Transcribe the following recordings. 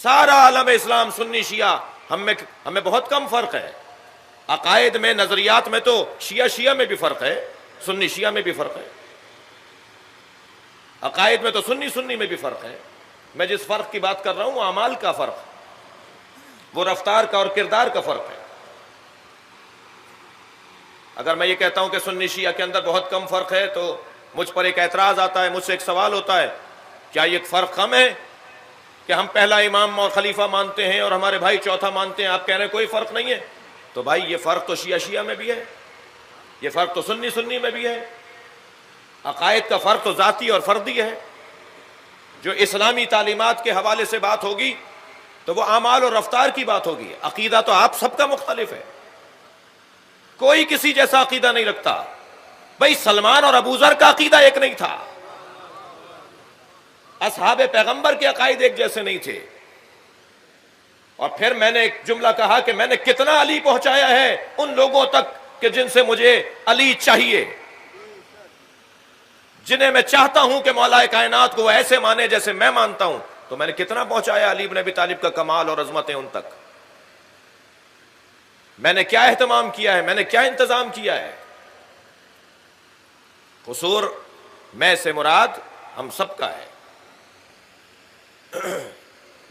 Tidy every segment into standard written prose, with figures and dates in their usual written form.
سارا عالم اسلام سنی شیعہ ہمیں بہت کم فرق ہے. عقائد میں، نظریات میں تو شیعہ میں بھی فرق ہے، سنی شیعہ میں بھی فرق ہے. عقائد میں تو سنی میں بھی فرق ہے. میں جس فرق کی بات کر رہا ہوں وہ اعمال کا فرق، وہ رفتار کا اور کردار کا فرق ہے. اگر میں یہ کہتا ہوں کہ سنی شیعہ کے اندر بہت کم فرق ہے تو مجھ پر ایک اعتراض آتا ہے، مجھ سے ایک سوال ہوتا ہے، کیا یہ فرق کم ہے کہ ہم پہلا امام اور خلیفہ مانتے ہیں اور ہمارے بھائی چوتھا مانتے ہیں، آپ کہہ رہے ہیں کوئی فرق نہیں ہے؟ تو بھائی یہ فرق تو شیعہ میں بھی ہے، یہ فرق تو سنی میں بھی ہے. عقائد کا فرق تو ذاتی اور فردی ہے. جو اسلامی تعلیمات کے حوالے سے بات ہوگی تو وہ اعمال اور رفتار کی بات ہوگی. عقیدہ تو آپ سب کا مختلف ہے، کوئی کسی جیسا عقیدہ نہیں رکھتا. بھائی سلمان اور ابو ذر کا عقیدہ ایک نہیں تھا، اصحاب پیغمبر کے عقائد ایک جیسے نہیں تھے. اور پھر میں نے ایک جملہ کہا کہ میں نے کتنا علی پہنچایا ہے ان لوگوں تک کہ جن سے مجھے علی چاہیے، جنہیں میں چاہتا ہوں کہ مولا کائنات کو وہ ایسے مانے جیسے میں مانتا ہوں. تو میں نے کتنا پہنچایا علی بن ابی طالب کا کمال اور عظمتیں ان تک. میں نے کیا اہتمام کیا ہے، میں نے کیا انتظام کیا ہے. قصور میں سے مراد ہم سب کا ہے.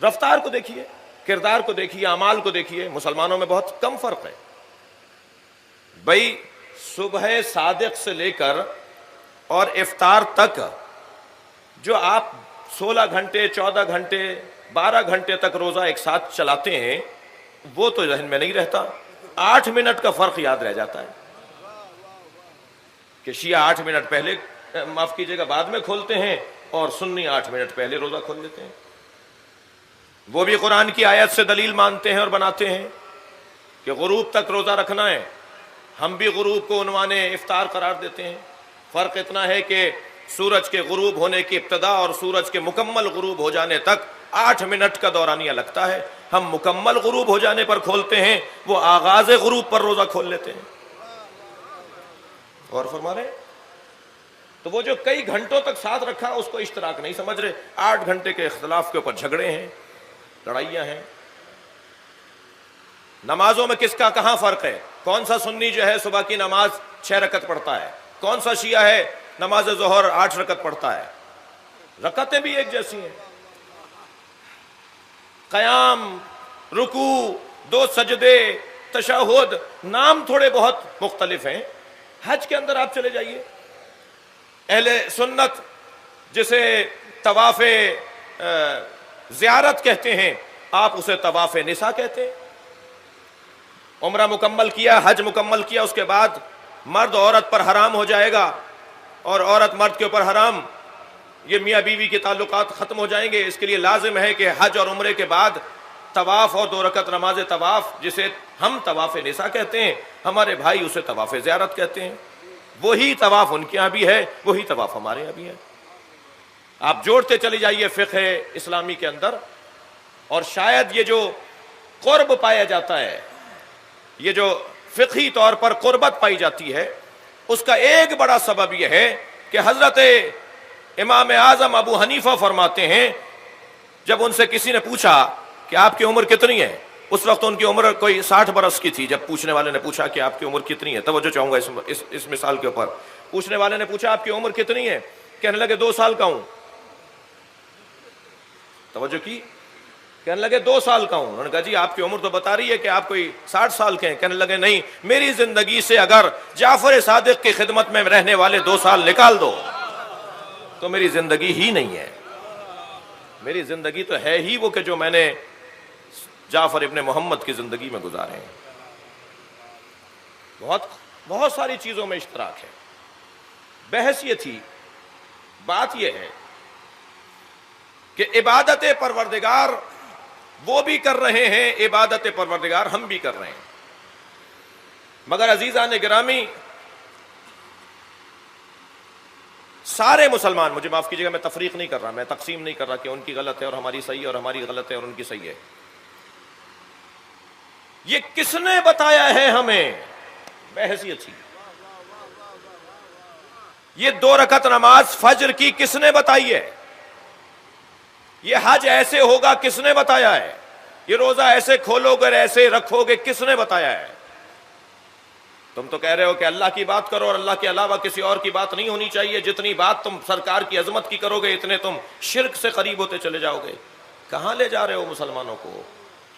رفتار کو دیکھیے، کردار کو دیکھیے، اعمال کو دیکھیے. مسلمانوں میں بہت کم فرق ہے. بھائی صبح صادق سے لے کر اور افطار تک جو آپ 16 گھنٹے 14 گھنٹے 12 گھنٹے تک روزہ ایک ساتھ چلاتے ہیں وہ تو ذہن میں نہیں رہتا. 8 منٹ کا فرق یاد رہ جاتا ہے کہ شیعہ 8 منٹ پہلے، معاف کیجیے گا، بعد میں کھولتے ہیں اور سنی 8 منٹ پہلے روزہ کھول لیتے ہیں. وہ بھی قرآن کی آیت سے دلیل مانتے ہیں اور بناتے ہیں کہ غروب تک روزہ رکھنا ہے. ہم بھی غروب کو عنوان افطار قرار دیتے ہیں. فرق اتنا ہے کہ سورج کے غروب ہونے کی ابتدا اور سورج کے مکمل غروب ہو جانے تک 8 منٹ کا دورانیہ لگتا ہے. ہم مکمل غروب ہو جانے پر کھولتے ہیں، وہ آغاز غروب پر روزہ کھول لیتے ہیں. اور فرما رہے ہیں تو وہ جو کئی گھنٹوں تک ساتھ رکھا اس کو اشتراک نہیں سمجھ رہے. 8 گھنٹے کے اختلاف کے اوپر جھگڑے ہیں، لڑائیاں ہیں. نمازوں میں کس کا کہاں فرق ہے؟ کون سا سنی جو ہے صبح کی نماز 6 رکعت پڑھتا ہے، کون سا شیعہ ہے نماز ظہر 8 رکعت پڑھتا ہے؟ رکعتیں بھی ایک جیسی ہیں. قیام، رکوع، 2 سجدے، تشہد، نام تھوڑے بہت مختلف ہیں. حج کے اندر آپ چلے جائیے، اہل سنت جسے طواف زیارت کہتے ہیں آپ اسے طواف نساء کہتے ہیں. عمرہ مکمل کیا، حج مکمل کیا، اس کے بعد مرد عورت پر حرام ہو جائے گا اور عورت مرد کے اوپر حرام. یہ میاں بیوی کے تعلقات ختم ہو جائیں گے. اس کے لیے لازم ہے کہ حج اور عمرے کے بعد طواف اور 2 رکعت نماز طواف، جسے ہم طواف نساء کہتے ہیں، ہمارے بھائی اسے طواف زیارت کہتے ہیں. وہی طواف ان کے یہاں بھی ہے، وہی طواف ہمارے یہاں بھی ہے. آپ جوڑتے چلے جائیے فقہ اسلامی کے اندر. اور شاید یہ جو قرب پایا جاتا ہے، یہ جو فقہی طور پر قربت پائی جاتی ہے، اس کا ایک بڑا سبب یہ ہے کہ حضرت امام اعظم ابو حنیفہ فرماتے ہیں جب ان سے کسی نے پوچھا کہ آپ کی عمر کتنی ہے، اس وقت ان کی عمر کوئی 60 برس کی تھی. جب پوچھنے والے نے پوچھا کہ آپ کی عمر کتنی ہے، توجہ چاہوں گا اس مثال کے اوپر. پوچھنے والے نے پوچھا آپ کی عمر کتنی ہے، کہنے لگے 2 سال کا ہوں. توجہ کی، کہنے لگے 2 سال کا ہوں. انہوں نے کہا جی آپ کی عمر تو بتا رہی ہے کہ آپ کوئی 60 سال کے ہیں. کہنے لگے نہیں، میری زندگی سے اگر جعفر صادق کی خدمت میں رہنے والے 2 سال نکال دو تو میری زندگی ہی نہیں ہے. میری زندگی تو ہے ہی وہ کہ جو میں نے جعفر ابن محمد کی زندگی میں گزارے ہیں. بہت ساری چیزوں میں اشتراک ہے. بحث یہ تھی، بات یہ ہے کہ عبادت پروردگار وہ بھی کر رہے ہیں، عبادت پروردگار ہم بھی کر رہے ہیں. مگر عزیزان گرامی، سارے مسلمان، مجھے معاف کیجیے گا میں تفریق نہیں کر رہا، میں تقسیم نہیں کر رہا کہ ان کی غلط ہے اور ہماری صحیح ہے اور ہماری غلط ہے اور ان کی صحیح ہے. یہ کس نے بتایا ہے ہمیں؟ بحث یہ تھی. یہ 2 رکعت نماز فجر کی کس نے بتائی ہے؟ یہ حج ایسے ہوگا کس نے بتایا ہے؟ یہ روزہ ایسے کھولو گے ایسے رکھو گے کس نے بتایا ہے؟ تم تو کہہ رہے ہو کہ اللہ کی بات کرو اور اللہ کے علاوہ کسی اور کی بات نہیں ہونی چاہیے، جتنی بات تم سرکار کی عظمت کی کرو گے اتنے تم شرک سے قریب ہوتے چلے جاؤ گے۔ کہاں لے جا رہے ہو مسلمانوں کو؟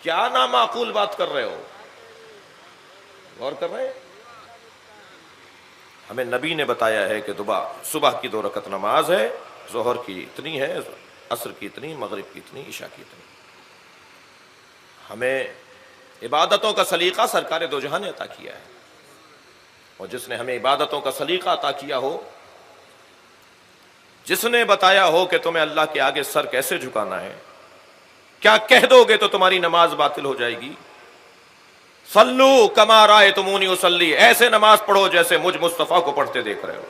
کیا نامعقول بات کر رہے ہو؟ غور کر رہے ہیں؟ ہمیں نبی نے بتایا ہے کہ صبح کی 2 رکعت نماز ہے، ظہر کی اتنی ہے، عصر کی اتنی، مغرب کی اتنی، عشاء کی اتنی۔ ہمیں عبادتوں کا سلیقہ سرکار دو جہاں نے عطا کیا ہے، اور جس نے ہمیں عبادتوں کا سلیقہ عطا کیا ہو، جس نے بتایا ہو کہ تمہیں اللہ کے آگے سر کیسے جھکانا ہے، کیا کہہ دو گے تو تمہاری نماز باطل ہو جائے گی۔ صلو کما رأیتمونی اصلی، ایسے نماز پڑھو جیسے مجھ مصطفیٰ کو پڑھتے دیکھ رہے ہو۔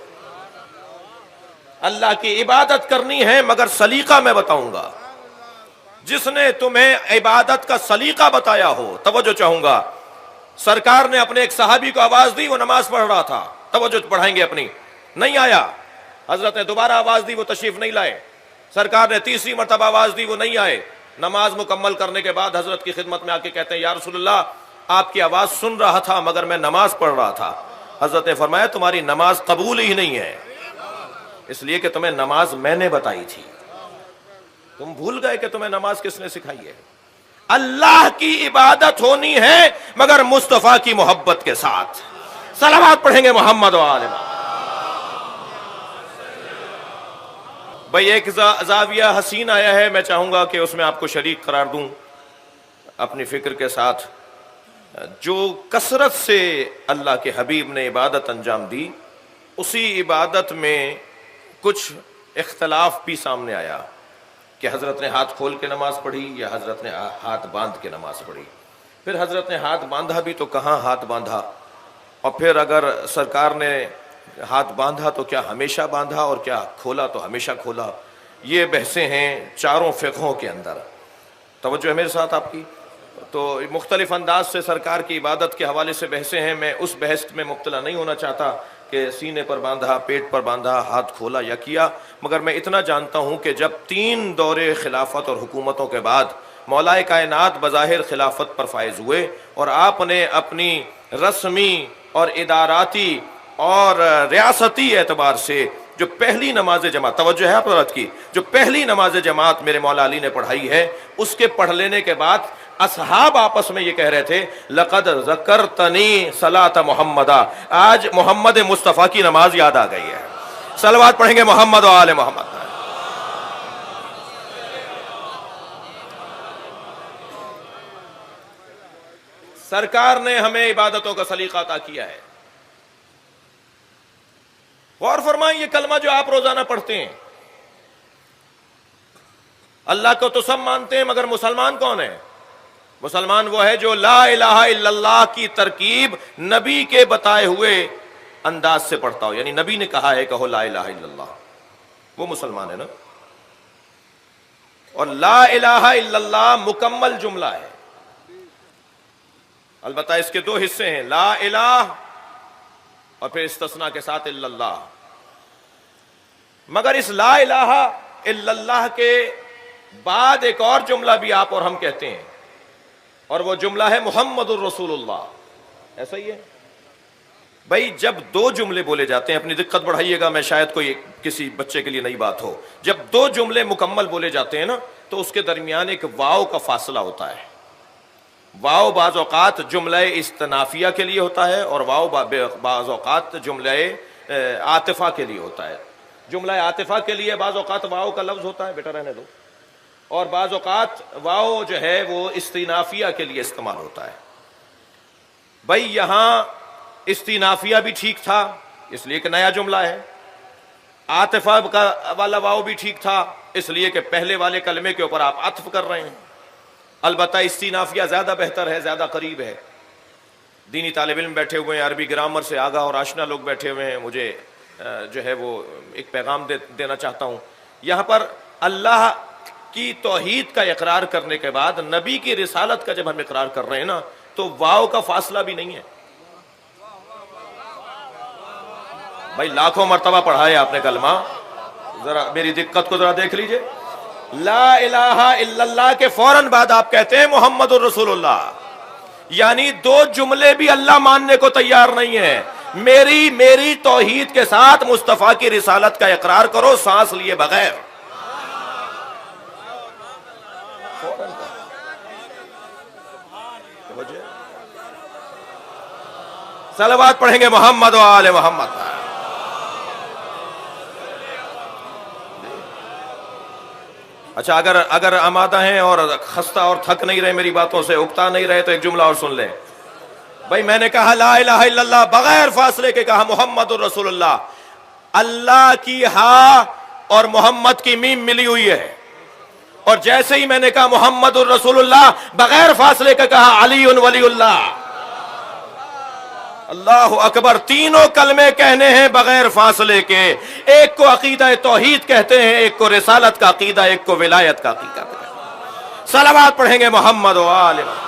اللہ کی عبادت کرنی ہے مگر سلیقہ میں بتاؤں گا۔ جس نے تمہیں عبادت کا سلیقہ بتایا ہو، توجہ چاہوں گا، سرکار نے اپنے ایک صحابی کو آواز دی، وہ نماز پڑھ رہا تھا، توجہ پڑھائیں گے اپنی، نہیں آیا، حضرت نے دوبارہ آواز دی، وہ تشریف نہیں لائے، سرکار نے تیسری مرتبہ آواز دی، وہ نہیں آئے، نماز مکمل کرنے کے بعد حضرت کی خدمت میں آ کے کہتے ہیں یا رسول اللہ آپ کی آواز سن رہا تھا مگر میں نماز پڑھ رہا تھا۔ حضرت نے فرمایا تمہاری نماز قبول ہی نہیں ہے، اس لیے کہ تمہیں نماز میں نے بتائی تھی، تم بھول گئے کہ تمہیں نماز کس نے سکھائی ہے۔ اللہ کی عبادت ہونی ہے مگر مصطفیٰ کی محبت کے ساتھ۔ صلوات پڑھیں گے محمد و آل محمد۔ بھئی ایک زاویہ حسین آیا ہے، میں چاہوں گا کہ اس میں آپ کو شریک قرار دوں اپنی فکر کے ساتھ۔ جو کثرت سے اللہ کے حبیب نے عبادت انجام دی، اسی عبادت میں کچھ اختلاف بھی سامنے آیا کہ حضرت نے ہاتھ کھول کے نماز پڑھی یا حضرت نے ہاتھ باندھ کے نماز پڑھی۔ پھر حضرت نے ہاتھ باندھا بھی تو کہاں ہاتھ باندھا، اور پھر اگر سرکار نے ہاتھ باندھا تو کیا ہمیشہ باندھا، اور کیا کھولا تو ہمیشہ کھولا۔ یہ بحثیں ہیں چاروں فقہوں کے اندر، توجہ ہے میرے ساتھ آپ کی۔ تو مختلف انداز سے سرکار کی عبادت کے حوالے سے بحثیں ہیں، میں اس بحث میں مبتلا نہیں ہونا چاہتا کہ سینے پر باندھا، پیٹ پر باندھا، ہاتھ کھولا یا کیا، مگر میں اتنا جانتا ہوں کہ جب 3 دورے خلافت اور حکومتوں کے بعد مولا کائنات بظاہر خلافت پر فائز ہوئے، اور آپ نے اپنی رسمی اور اداراتی اور ریاستی اعتبار سے جو پہلی نماز جماعت، توجہ ہے آپ حضرت کی، جو پہلی نماز جماعت میرے مولا علی نے پڑھائی ہے، اس کے پڑھ لینے کے بعد اصحاب آپس میں یہ کہہ رہے تھے لقد ذکرتنی صلاۃ محمدہ، آج محمد مصطفیٰ کی نماز یاد آ گئی ہے۔ صلوات پڑھیں گے محمد و آل محمد۔ سرکار نے ہمیں عبادتوں کا سلیقہ عطا کیا ہے۔ غور فرمائیں، یہ کلمہ جو آپ روزانہ پڑھتے ہیں، اللہ کو تو سب مانتے ہیں مگر مسلمان کون ہے؟ مسلمان وہ ہے جو لا الہ الا اللہ کی ترکیب نبی کے بتائے ہوئے انداز سے پڑھتا ہو، یعنی نبی نے کہا ہے کہو لا الہ الا اللہ، وہ مسلمان ہے نا۔ اور لا الہ الا اللہ مکمل جملہ ہے، البتہ اس کے 2 حصے ہیں، لا الہ اور پھر استثناء کے ساتھ الا اللہ۔ مگر اس لا الہ الا اللہ کے بعد ایک اور جملہ بھی آپ اور ہم کہتے ہیں، اور وہ جملہ ہے محمد الرسول اللہ، ایسا ہی ہے بھائی۔ جب 2 جملے بولے جاتے ہیں، اپنی دقت بڑھائیے گا، میں شاید کوئی کسی بچے کے لیے نئی بات ہو، جب 2 جملے مکمل بولے جاتے ہیں نا تو اس کے درمیان ایک واو کا فاصلہ ہوتا ہے۔ واو بعض اوقات جملہ استنافیہ کے لیے ہوتا ہے، اور واو بعض اوقات جملہ عاطفہ کے لیے ہوتا ہے۔ جملہ عاطفہ کے لیے بعض اوقات واو کا لفظ ہوتا ہے، بیٹا رہنے دو، اور بعض اوقات واو جو ہے وہ استنافیہ کے لیے استعمال ہوتا ہے۔ بھائی یہاں استنافیہ بھی ٹھیک تھا اس لیے کہ نیا جملہ ہے، عاطفہ کا والا واو بھی ٹھیک تھا اس لیے کہ پہلے والے کلمے کے اوپر آپ عطف کر رہے ہیں۔ البتہ استنافیہ زیادہ بہتر ہے، زیادہ قریب ہے۔ دینی طالب علم بیٹھے ہوئے ہیں، عربی گرامر سے آگاہ اور آشنا لوگ بیٹھے ہوئے ہیں، مجھے جو ہے وہ ایک پیغام دینا چاہتا ہوں۔ یہاں پر اللہ کی توحید کا اقرار کرنے کے بعد نبی کی رسالت کا جب ہم اقرار کر رہے ہیں نا تو واو کا فاصلہ بھی نہیں ہے۔ بھائی لاکھوں مرتبہ پڑھا ہے آپ نے کلمہ، ذرا میری دقت کو ذرا دیکھ لیجئے۔ لا الہ الا اللہ کے فوراً بعد آپ کہتے ہیں محمد الرسول اللہ، یعنی دو جملے بھی اللہ ماننے کو تیار نہیں ہے۔ میری توحید کے ساتھ مصطفیٰ کی رسالت کا اقرار کرو سانس لیے بغیر۔ صلوات پڑھیں گے محمد و آل محمد۔ اچھا اگر آمادہ ہیں اور خستہ اور تھک نہیں رہے میری باتوں سے، اکتا نہیں رہے، تو ایک جملہ اور سن لیں۔ بھائی میں نے کہا لا الہ الا اللہ، بغیر فاصلے کے کہا محمد الرسول اللہ۔ اللہ کی ہا اور محمد کی میم ملی ہوئی ہے، اور جیسے ہی میں نے کہا محمد الرسول اللہ، بغیر فاصلے کا کہا علی ولی اللہ۔ اللہ اکبر، تینوں کلمے کہنے ہیں بغیر فاصلے کے۔ ایک کو عقیدہ توحید کہتے ہیں، ایک کو رسالت کا عقیدہ، ایک کو ولایت کا عقیدہ۔ صلوات پڑھیں گے محمد و آل محمد۔